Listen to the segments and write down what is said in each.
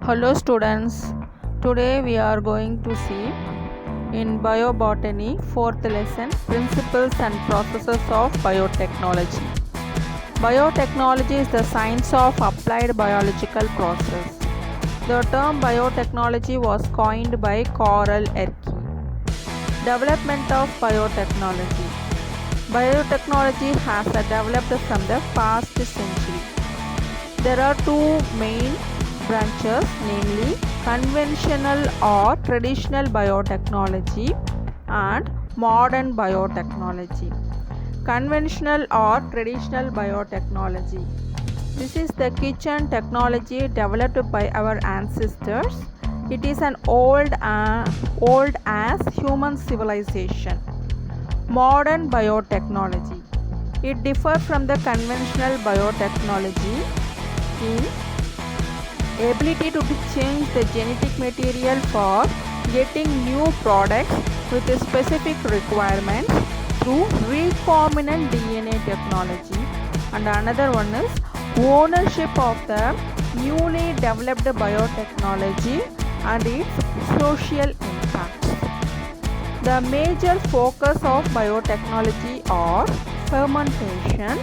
Hello students, today we are going to see in Biobotany 4th lesson Principles and Processes of Biotechnology. Biotechnology is the science of applied biological process. The term biotechnology was coined by Carl Erkey. Development of biotechnology. Biotechnology has developed from the past century. There are two main branches, namely conventional or traditional biotechnology and modern biotechnology. Conventional or traditional biotechnology. This is the kitchen technology developed by our ancestors. It is an old as human civilization. Modern biotechnology. It differs from the conventional biotechnology in ability to change the genetic material for getting new products with specific requirements through recombinant DNA technology, and another one is ownership of the newly developed biotechnology and its social impacts. The major focus of biotechnology are fermentation,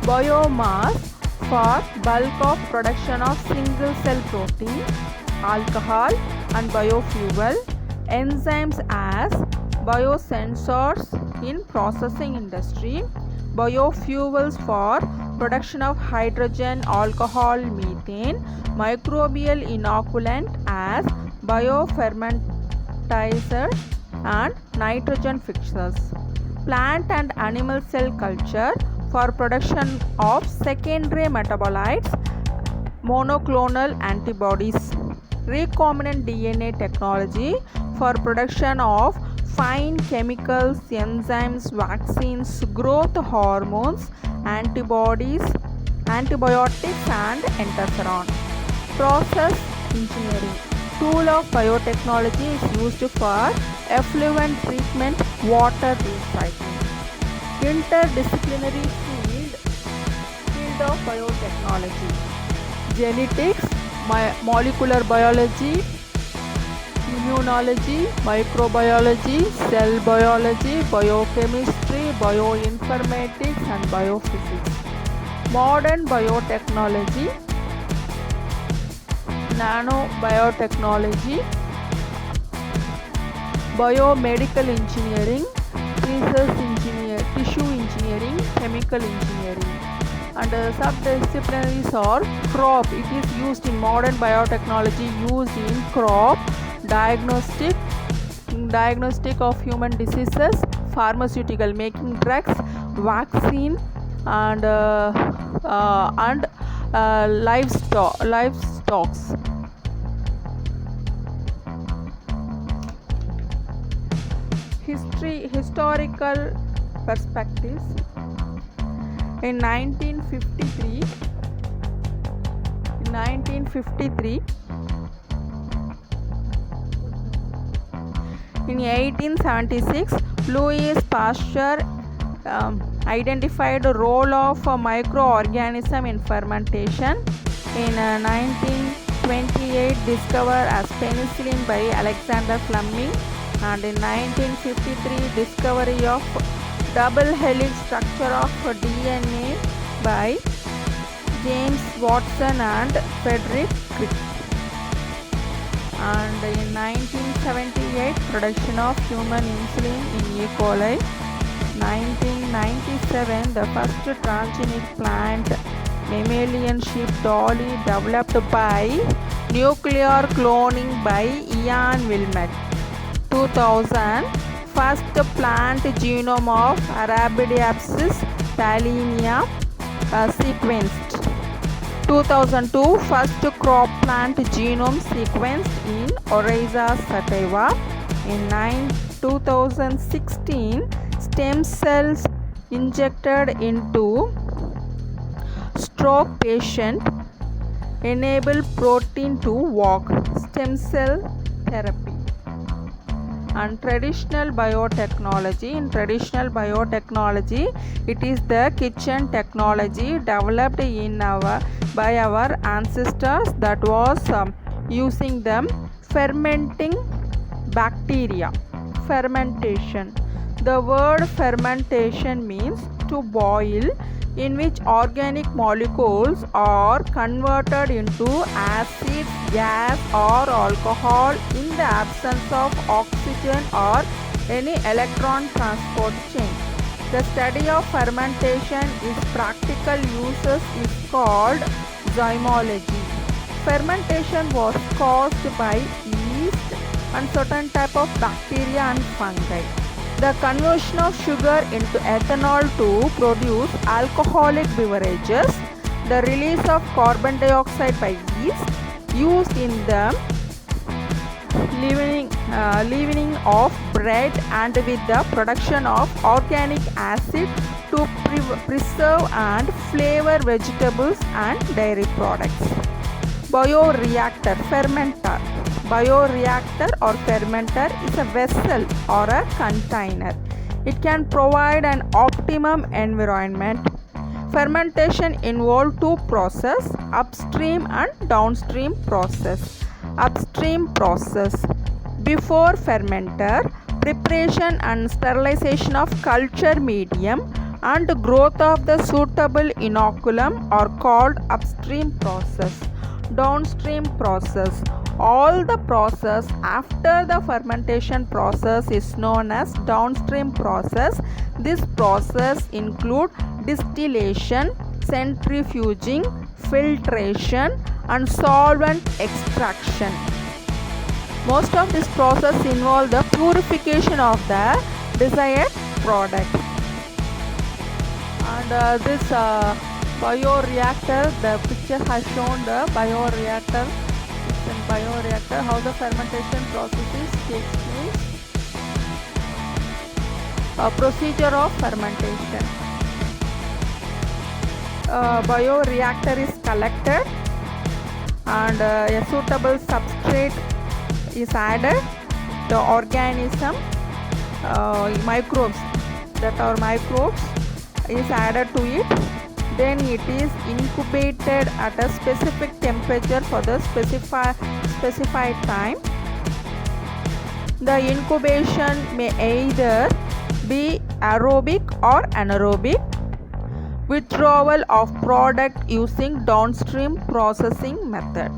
biomass for bulk of production of single cell protein, alcohol and biofuel, enzymes as biosensors in processing industry, biofuels for production of hydrogen, alcohol, methane, microbial inoculant as biofermentizers and nitrogen fixers, plant and animal cell culture for production of secondary metabolites, monoclonal antibodies, recombinant DNA technology for production of fine chemicals, enzymes, vaccines, growth hormones, antibodies, antibiotics and interferon. Process engineering. Tool of biotechnology is used for effluent treatment, water recycling. Interdisciplinary field of biotechnology: genetics, molecular biology, immunology, microbiology, cell biology, biochemistry, bioinformatics and biophysics. Modern biotechnology: nanobiotechnology, biomedical engineering, tissue engineering, chemical engineering. And subdisciplinaries are crop. It is used in modern biotechnology, used in crop diagnostic of human diseases, pharmaceutical, making drugs, vaccine and livestock. Historical perspectives. In 1953, in 1876, Louis Pasteur identified the role of a microorganism in fermentation. In 1928, discovered as penicillin by Alexander Fleming, and in 1953, discovery of double helix structure of DNA by James Watson and Frederick Crick. And in 1978, production of human insulin in E. coli. 1997, the first transgenic plant, mammalian sheep dolly, developed by nuclear cloning by Ian Wilmot. 2000, first plant genome of Arabidopsis thaliana sequenced. 2002, first crop plant genome sequenced in Oryza sativa. In 2016, stem cells injected into stroke patient enable protein to walk. Stem cell therapy. And traditional biotechnology. In traditional biotechnology, it is the kitchen technology developed by our ancestors, that was using them fermenting bacteria. Fermentation. The word fermentation means to boil, in which organic molecules are converted into acid, gas or alcohol in the absence of oxygen or any electron transport chain. The study of fermentation its practical uses is called zymology. Fermentation was caused by yeast and certain type of bacteria and fungi. The conversion of sugar into ethanol to produce alcoholic beverages, the release of carbon dioxide by yeast, used in the leavening of bread, and with the production of organic acid to preserve and flavor vegetables and dairy products. Bioreactor, fermenter. Bioreactor or fermenter is a vessel or a container. It can provide an optimum environment. Fermentation involves two processes, upstream and downstream process. Upstream process. Before fermenter, preparation and sterilization of culture medium and growth of the suitable inoculum are called upstream process. Downstream process. All the process after the fermentation process is known as downstream process. This process includes distillation, centrifuging, filtration and solvent extraction. Most of this process involve the purification of the desired product. And this bioreactor, the picture has shown the bioreactor. It's in bioreactor how the fermentation processes takes place. Procedure of fermentation. Bioreactor is collected and a suitable substrate is added. The organism, microbes, that are microbes, is added to it. Then it is incubated at a specific temperature for the specified time. The incubation may either be aerobic or anaerobic. Withdrawal of product using downstream processing method.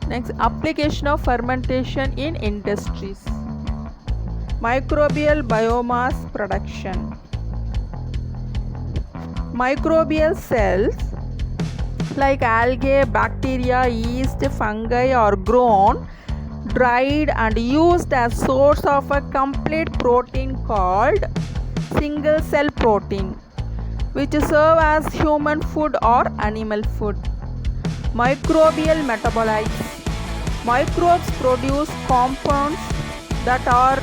Next, application of fermentation in industries. Microbial biomass production. Microbial cells like algae, bacteria, yeast, fungi are grown, dried and used as source of a complete protein called single cell protein, which serve as human food or animal food. Microbial metabolites. Microbes produce compounds that are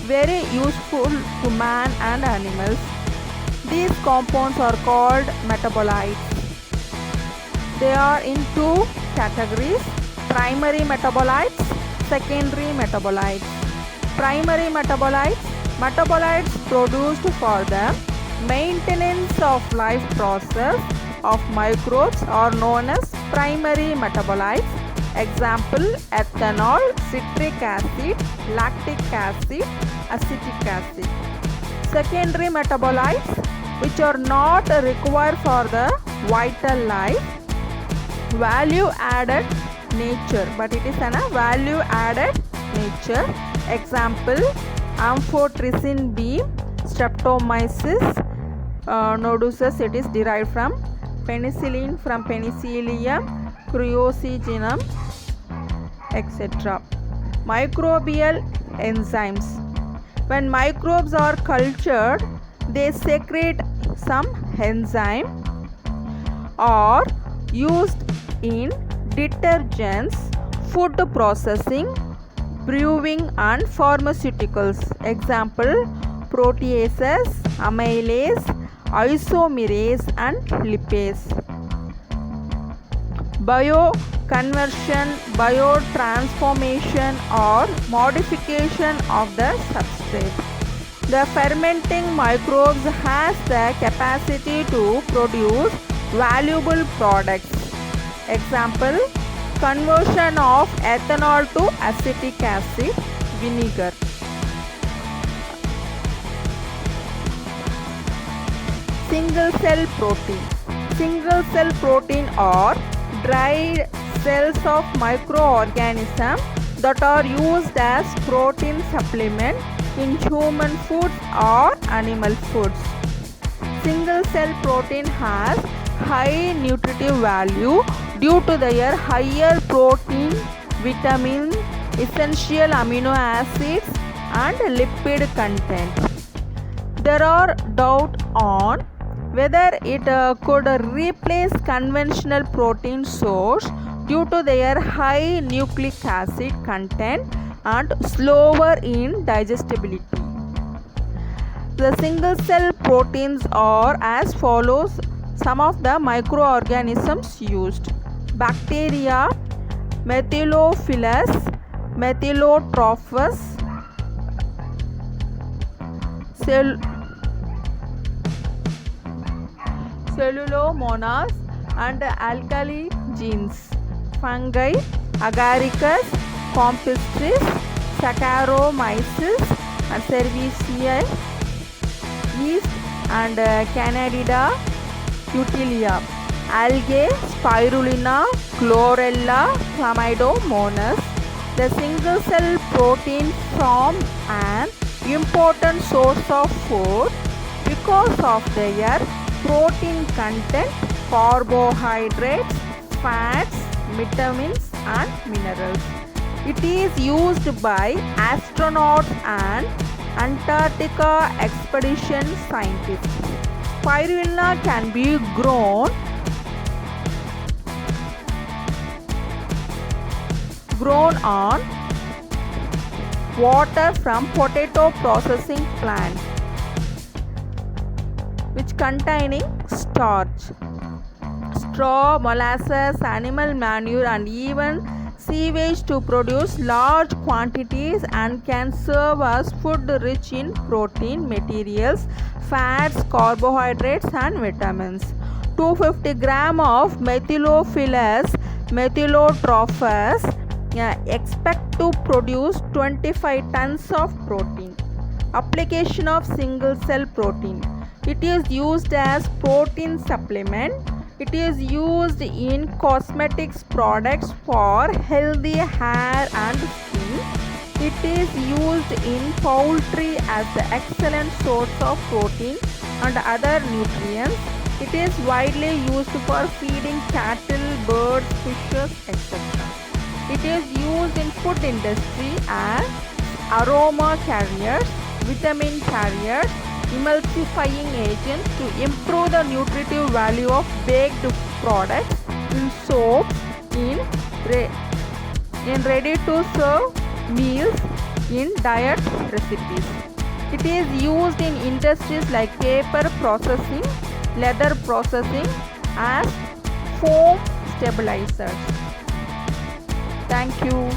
very useful to man and animals. These compounds are called metabolites. They are in two categories: primary metabolites, secondary metabolites. Primary metabolites, metabolites produced for the maintenance of life process of microbes are known as primary metabolites. Example: ethanol, citric acid, lactic acid, acetic acid. Secondary metabolites, which are not required for the vital life, value added nature, but it is a value added nature. Example: amphotericin B, streptomyces nodosus, it is derived from penicillin, from Penicillium cruiaceginum, etc. Microbial enzymes. When microbes are cultured, they secrete some enzyme or used in detergents, food processing, brewing and pharmaceuticals. Example: proteases, amylase, isomerase and lipase. Bioconversion, biotransformation or modification of the substrate. The fermenting microbes has the capacity to produce valuable products. Example, conversion of ethanol to acetic acid, vinegar. Single cell protein. Single cell protein are dried cells of microorganisms that are used as protein supplement in human foods or animal foods. Single cell protein has high nutritive value due to their higher protein, vitamin, essential amino acids and lipid content. There are doubts on whether it could replace conventional protein source due to their high nucleic acid content and slower in digestibility. The single cell proteins are as follows: some of the microorganisms used: bacteria, Methylophilus, Methylotrophus, Cellulomonas and alkali genes, fungi, agaricus, compistis, Saccharomyces and Cerevisiae, yeast and Candida utilia, algae, spirulina, chlorella, Chlamydomonas. The single cell protein form an important source of food because of their protein content, carbohydrates, fats, vitamins and minerals. It is used by astronauts and Antarctica expedition scientists. Spirulina can be grown on water from potato processing plants, which containing starch, straw, molasses, animal manure and even sewage to produce large quantities and can serve as food rich in protein, materials, fats, carbohydrates and vitamins. 250 gram of Methylophilus Methylotrophus expect to produce 25 tons of protein. Application of single cell protein. It is used as protein supplement. It is used in cosmetics products for healthy hair and skin. It is used in poultry as an excellent source of protein and other nutrients. It is widely used for feeding cattle, birds, fishes, etc. It is used in food industry as aroma carriers, vitamin carriers, emulsifying agents to improve the nutritive value of baked products, in soaps, in ready to serve meals, in diet recipes. It is used in industries like paper processing, leather processing as foam stabilizers. Thank you.